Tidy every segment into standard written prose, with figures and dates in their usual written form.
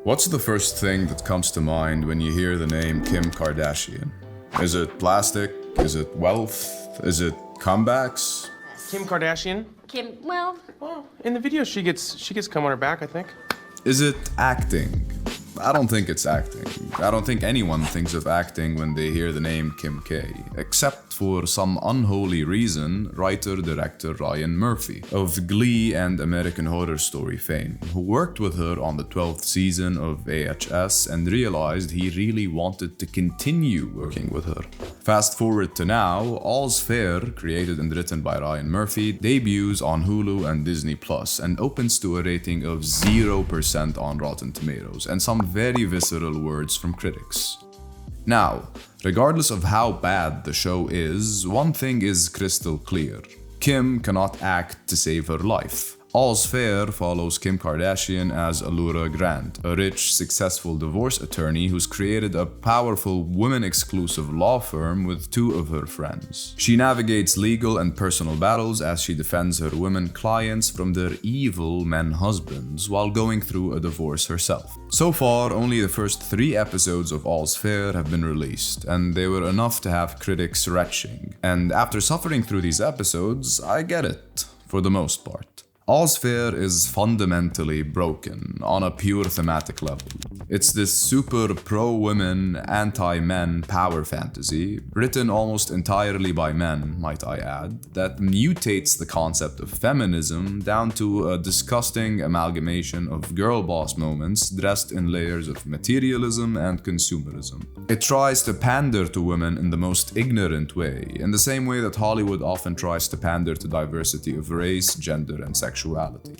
What's the first thing that comes to mind when you hear the name Kim Kardashian? Is it plastic? Is it wealth? Is it comebacks? Kim Kardashian? Well, In the video she gets cum on her back, I think. Is it acting? I don't think it's acting. I don't think anyone thinks of acting when they hear the name Kim K, except for some unholy reason, writer-director Ryan Murphy of Glee and American Horror Story fame, who worked with her on the 12th season of AHS and realized he really wanted to continue working with her. Fast forward to now, All's Fair, created and written by Ryan Murphy, debuts on Hulu and Disney Plus and opens to a rating of 0% on Rotten Tomatoes and some very visceral words from critics. Now, regardless of how bad the show is, one thing is crystal clear. Kim cannot act to save her life. All's Fair follows Kim Kardashian as Allura Grant, a rich, successful divorce attorney who's created a powerful women-exclusive law firm with two of her friends. She navigates legal and personal battles as she defends her women clients from their evil men husbands while going through a divorce herself. So far, only the first 3 episodes of All's Fair have been released, and they were enough to have critics retching. And after suffering through these episodes, I get it, for the most part. All's Fair is fundamentally broken on a pure thematic level. It's this super pro-women, anti-men power fantasy, written almost entirely by men, might I add, that mutates the concept of feminism down to a disgusting amalgamation of girl boss moments dressed in layers of materialism and consumerism. It tries to pander to women in the most ignorant way, in the same way that Hollywood often tries to pander to diversity of race, gender, and sexuality.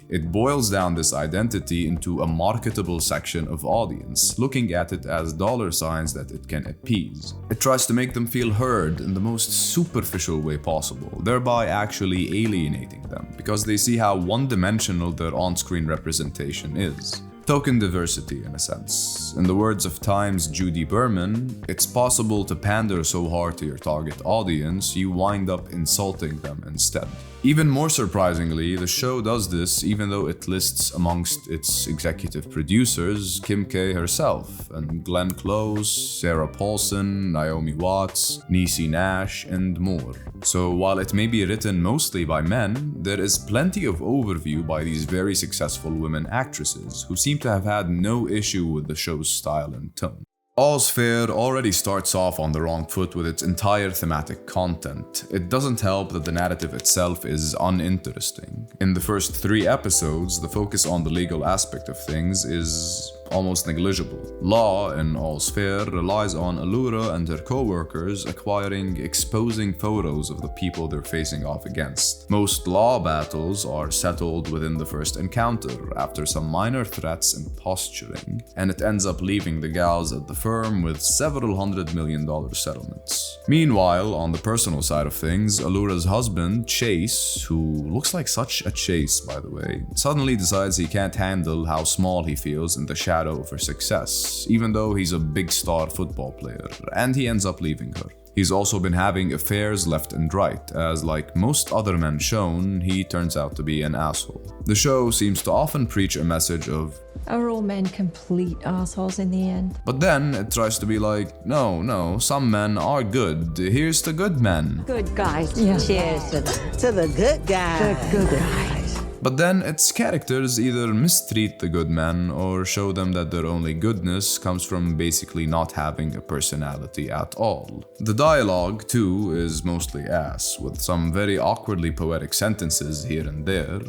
It boils down this identity into a marketable section of audience, looking at it as dollar signs that it can appease. It tries to make them feel heard in the most superficial way possible, thereby actually alienating them, because they see how one-dimensional their on-screen representation is. Token diversity, in a sense. In the words of Time's Judy Berman, it's possible to pander so hard to your target audience, you wind up insulting them instead. Even more surprisingly, the show does this even though it lists amongst its executive producers Kim K herself, and Glenn Close, Sarah Paulson, Naomi Watts, Niecy Nash, and more. So while it may be written mostly by men, there is plenty of overview by these very successful women actresses who seem to have had no issue with the show's style and tone. All's Fair already starts off on the wrong foot with its entire thematic content. It doesn't help that the narrative itself is uninteresting. In the first 3 episodes, the focus on the legal aspect of things is almost negligible. Law in All's Fair relies on Allura and her co-workers acquiring exposing photos of the people they're facing off against. Most law battles are settled within the first encounter after some minor threats and posturing, and it ends up leaving the gals at the firm with several $100 million settlements. Meanwhile, on the personal side of things, Allura's husband, Chase, who looks like such a Chase by the way, suddenly decides he can't handle how small he feels in the shadow of her success, even though he's a big star football player, and he ends up leaving her. He's also been having affairs left and right, as like most other men shown, he turns out to be an asshole. The show seems to often preach a message of, are all men complete assholes in the end? but then it tries to be like, no, some men are good. Here's to good men. Good guys. Yeah. Cheers to the good guys. Good guys. But then its characters either mistreat the good men or show them that their only goodness comes from basically not having a personality at all. The dialogue, too, is mostly ass, with some very awkwardly poetic sentences here and there,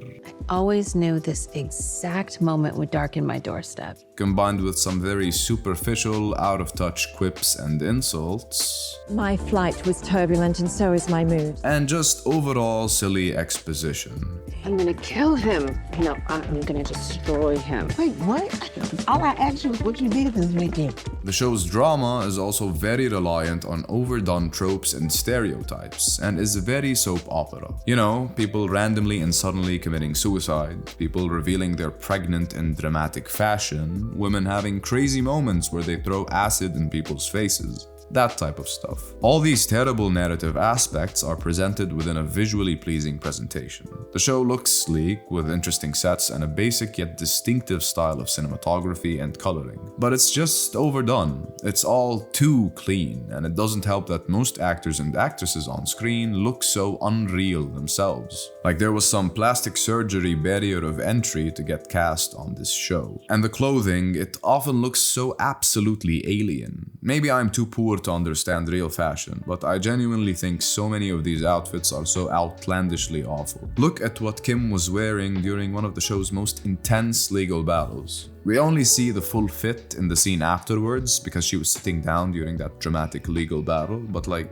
Always knew this exact moment would darken my doorstep. combined with some very superficial, out-of-touch quips and insults, My flight was turbulent and so is my mood. and just overall silly exposition. I'm gonna kill him. No, I'm gonna destroy him. Wait, what? All I asked you was what you did this weekend. The show's drama is also very reliant on overdone tropes and stereotypes, and is very soap opera. You know, people randomly and suddenly committing suicide, people revealing they're pregnant in dramatic fashion, women having crazy moments where they throw acid in people's faces. That type of stuff. All these terrible narrative aspects are presented within a visually pleasing presentation. The show looks sleek, with interesting sets and a basic yet distinctive style of cinematography and coloring. But it's just overdone. It's all too clean, and it doesn't help that most actors and actresses on screen look so unreal themselves. Like there was some plastic surgery barrier of entry to get cast on this show. And the clothing, it often looks so absolutely alien. Maybe I'm too poor to understand real fashion, but I genuinely think so many of these outfits are so outlandishly awful. Look at what Kim was wearing during one of the show's most intense legal battles. We only see the full fit in the scene afterwards because she was sitting down during that dramatic legal battle, but like,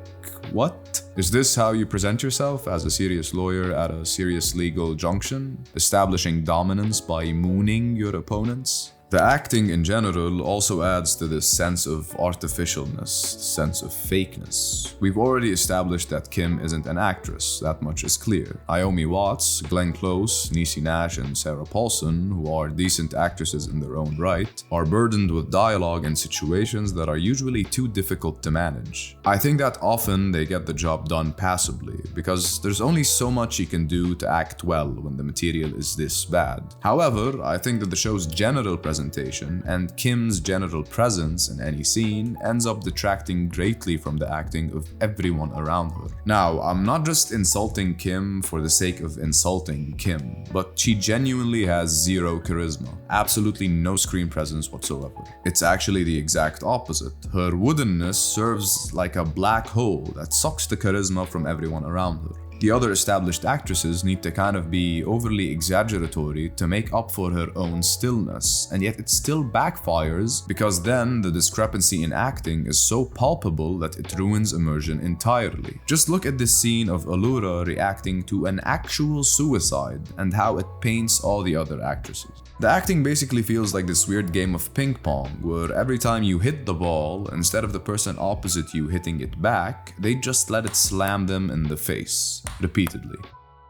what? Is this how you present yourself as a serious lawyer at a serious legal junction? Establishing dominance by mooning your opponents? The acting in general also adds to this sense of artificialness, sense of fakeness. We've already established that Kim isn't an actress, that much is clear. Naomi Watts, Glenn Close, Niecy Nash, and Sarah Paulson, who are decent actresses in their own right, are burdened with dialogue and situations that are usually too difficult to manage. I think that often they get the job done passably, because there's only so much you can do to act well when the material is this bad. However, I think that the show's general presentation and Kim's general presence in any scene ends up detracting greatly from the acting of everyone around her. Now, I'm not just insulting Kim for the sake of insulting Kim, but she genuinely has zero charisma, absolutely no screen presence whatsoever. It's actually the exact opposite. Her woodenness serves like a black hole that sucks the charisma from everyone around her. The other established actresses need to kind of be overly exaggeratory to make up for her own stillness, and yet it still backfires because then the discrepancy in acting is so palpable that it ruins immersion entirely. Just look at this scene of Allura reacting to an actual suicide and how it paints all the other actresses. The acting basically feels like this weird game of ping pong, where every time you hit the ball, instead of the person opposite you hitting it back, they just let it slam them in the face, repeatedly.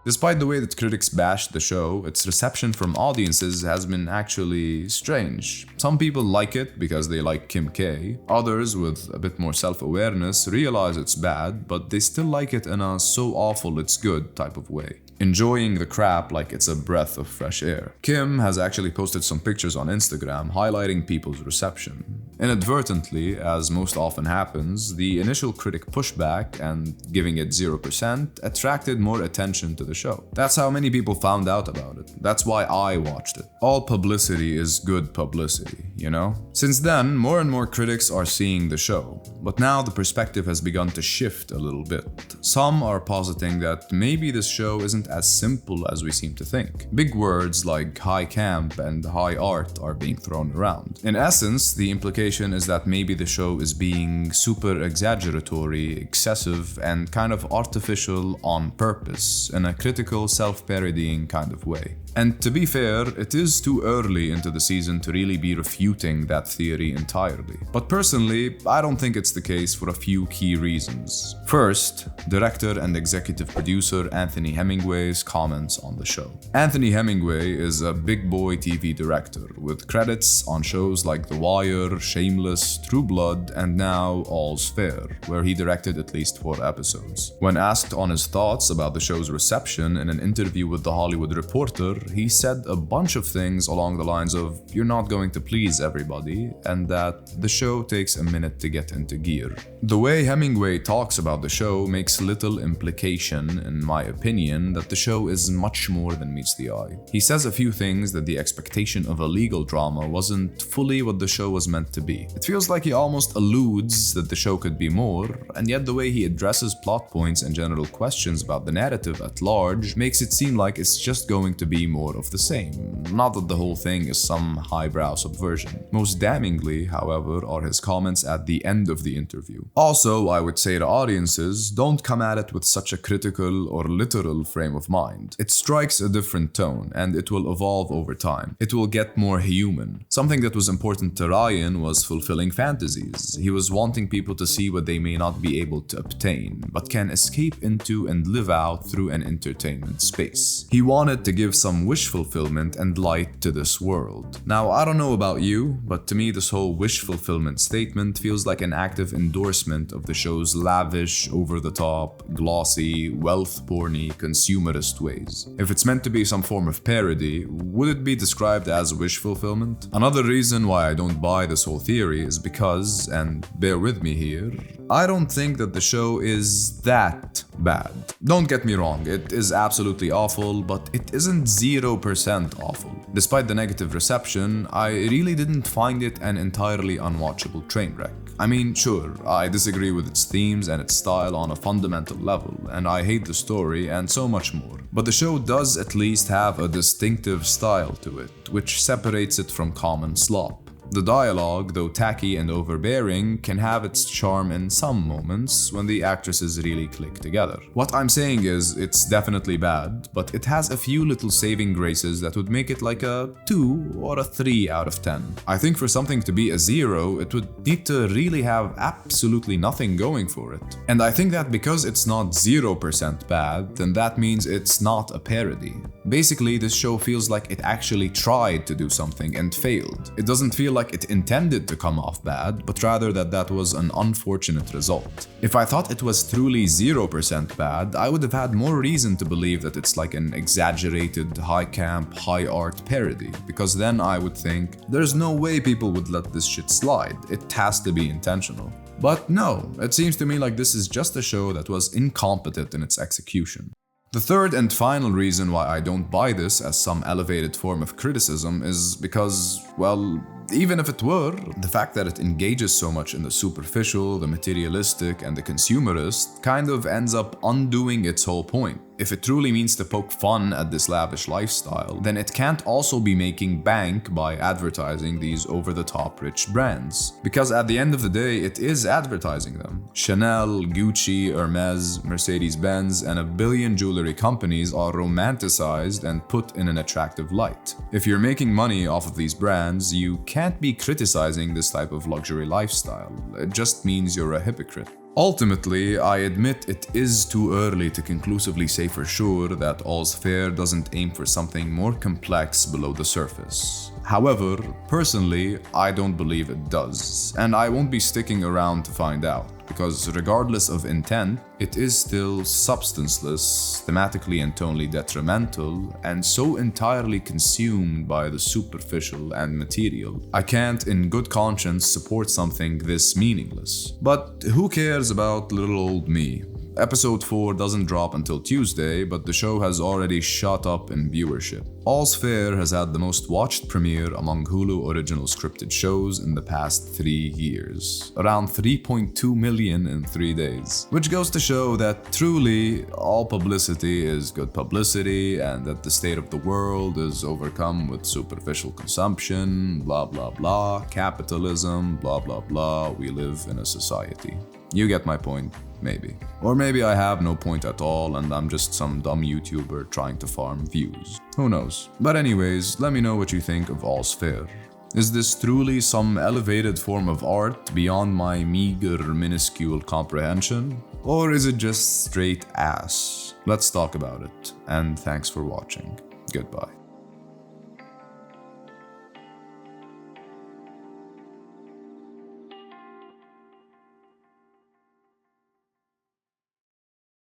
Despite the way that critics bashed the show, its reception from audiences has been actually strange. Some people like it because they like Kim K. Others, with a bit more self-awareness, realize it's bad, but they still like it in a so awful it's good type of way, enjoying the crap like it's a breath of fresh air. Kim has actually posted some pictures on Instagram highlighting people's reception. Inadvertently, as most often happens, the initial critic pushback and giving it 0% attracted more attention to the show. That's how many people found out about it. That's why I watched it. All publicity is good publicity, you know? Since then, more and more critics are seeing the show, but now the perspective has begun to shift a little bit. Some are positing that maybe this show isn't as simple as we seem to think. Big words like high camp and high art are being thrown around. In essence, the implication is that maybe the show is being super exaggeratory, excessive, and kind of artificial on purpose, in a critical, self-parodying kind of way. And to be fair, it is too early into the season to really be refuting that theory entirely. But personally, I don't think it's the case for a few key reasons. First, director and executive producer Anthony Hemmingway's comments on the show. Anthony Hemmingway is a big boy TV director with credits on shows like The Wire, Shameless, True Blood, and now All's Fair, where he directed at least 4 episodes. When asked on his thoughts about the show's reception in an interview with The Hollywood Reporter, he said a bunch of things along the lines of, "You're not going to please everybody," and that the show takes a minute to get into gear. The way Hemmingway talks about the show makes little implication, in my opinion, that the show is much more than meets the eye. He says a few things that the expectation of a legal drama wasn't fully what the show was meant to be. It feels like he almost alludes that the show could be more, and yet the way he addresses plot points and general questions about the narrative at large makes it seem like it's just going to be more of the same. Not that the whole thing is some highbrow subversion. Most damningly, however, are his comments at the end of the interview. Also, I would say to audiences, don't come at it with such a critical or literal frame of mind. It strikes a different tone, and it will evolve over time. It will get more human. Something that was important to Ryan was was fulfilling fantasies. He was wanting people to see what they may not be able to obtain, but can escape into and live out through an entertainment space. He wanted to give some wish fulfillment and light to this world. Now, I don't know about you, but to me this whole wish fulfillment statement feels like an active endorsement of the show's lavish, over-the-top, glossy, wealth-porny, consumerist ways. If it's meant to be some form of parody, would it be described as wish fulfillment? Another reason why I don't buy this whole theory is because, and bear with me here, I don't think that the show is that bad. Don't get me wrong, it is absolutely awful, but it isn't 0% awful. Despite the negative reception, I really didn't find it an entirely unwatchable train wreck. I mean, sure, I disagree with its themes and its style on a fundamental level, and I hate the story and so much more. But the show does at least have a distinctive style to it, which separates it from common slop. The dialogue, though tacky and overbearing, can have its charm in some moments when the actresses really click together. What I'm saying is, it's definitely bad, but it has a few little saving graces that would make it like a 2 or a 3 out of 10. I think for something to be a 0, it would need to really have absolutely nothing going for it. And I think that because it's not 0% bad, then that means it's not a parody. Basically, this show feels like it actually tried to do something and failed. It doesn't feel like it intended to come off bad, but rather that was an unfortunate result. If I thought it was truly 0% bad, I would have had more reason to believe that it's like an exaggerated, high camp, high art parody, because then I would think, there's no way people would let this shit slide, it has to be intentional. But no, it seems to me like this is just a show that was incompetent in its execution. The third and final reason why I don't buy this as some elevated form of criticism is because, well, even if it were, the fact that it engages so much in the superficial, the materialistic, and the consumerist kind of ends up undoing its whole point. If it truly means to poke fun at this lavish lifestyle, then it can't also be making bank by advertising these over-the-top rich brands. Because at the end of the day, it is advertising them. Chanel, Gucci, Hermes, Mercedes-Benz, and a billion jewelry companies are romanticized and put in an attractive light. If you're making money off of these brands, you can't be criticizing this type of luxury lifestyle. It just means you're a hypocrite. Ultimately, I admit it is too early to conclusively say for sure that All's Fair doesn't aim for something more complex below the surface. However, personally, I don't believe it does, and I won't be sticking around to find out, because regardless of intent, it is still substanceless, thematically and tonally detrimental, and so entirely consumed by the superficial and material. I can't in good conscience support something this meaningless. But who cares about little old me? Episode 4 doesn't drop until Tuesday, but the show has already shot up in viewership. All's Fair has had the most watched premiere among Hulu original scripted shows in the past 3 years, around 3.2 million in 3 days. Which goes to show that truly all publicity is good publicity, and that the state of the world is overcome with superficial consumption, blah blah blah, capitalism, blah blah blah, we live in a society. You get my point, maybe. Or maybe I have no point at all and I'm just some dumb YouTuber trying to farm views. Who knows? But anyways, let me know what you think of All's Fair. Is this truly some elevated form of art beyond my meager, minuscule comprehension? Or is it just straight ass? Let's talk about it, and thanks for watching. Goodbye.